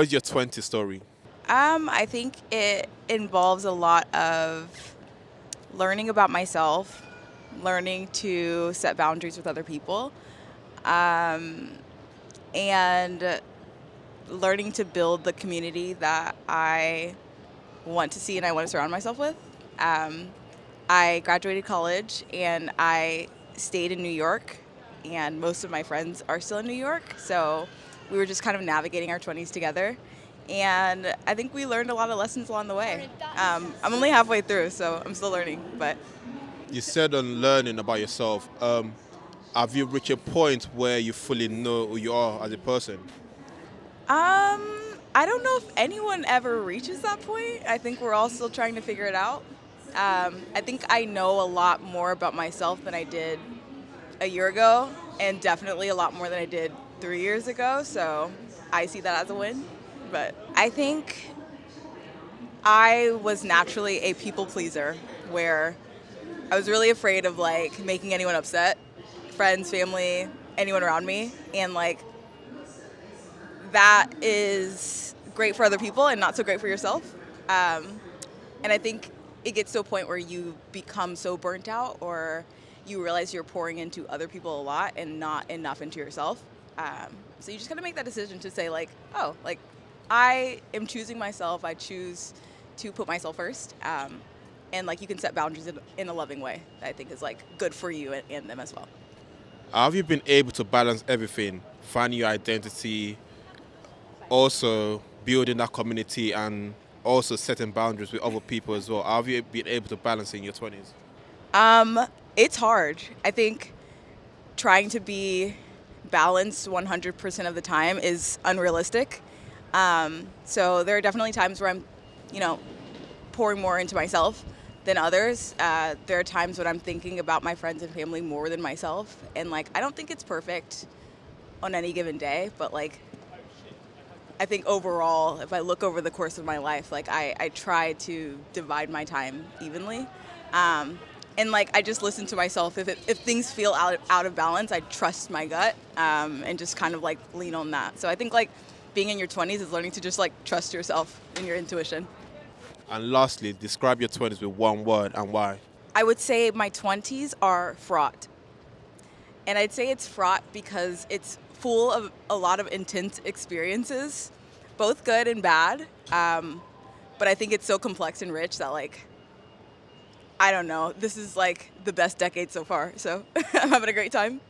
What is your 20 story? I think it involves a lot of learning about myself, learning to set boundaries with other people, um, and learning to build the community that I want to see and I want to surround myself with. Um, I graduated college and I stayed in New York, and most of my friends are still in New York. So we were just kind of navigating our 20s together. And I think we learned a lot of lessons along the way. I'm only halfway through, so I'm still learning. But You said on learning about yourself. Have you reached a point where you fully know who you are as a person? I don't know if anyone ever reaches that point. I think we're all still trying to figure it out. I think I know a lot more about myself than I did a year ago, and definitely a lot more than I did 3 years ago. So I see that as a win. But I think I was naturally a people pleaser where I was really afraid of like making anyone upset, friends, family, anyone around me. And like that is great for other people and not so great for yourself. And I think it gets to a point where you become so burnt out or you realize you're pouring into other people a lot and not enough into yourself. So you just kind of make that decision to say like, oh, like I am choosing myself. I choose to put myself first. And like you can set boundaries in a loving way that I think is like good for you and them as well. Have you been able to balance everything, finding your identity, also building that community, and also setting boundaries with other people as well? Have you been able to balance in your 20s? Um, it's hard. I think trying to be balanced 100% of the time is unrealistic. So there are definitely times where I'm, you know, pouring more into myself than others. There are times when I'm thinking about my friends and family more than myself. And like, I don't think it's perfect on any given day, but like, I think overall, if I look over the course of my life, like I try to divide my time evenly. Um, and like I just listen to myself. If things feel out of balance, I trust my gut and just kind of like lean on that. So I think like being in your 20s is learning to just like trust yourself and your intuition. And lastly, describe your 20s with one word and why. I would say my 20s are fraught. And I'd say it's fraught because it's full of a lot of intense experiences, both good and bad. But I think it's so complex and rich that, like, I don't know. This is like the best decade so far. So I'm having a great time.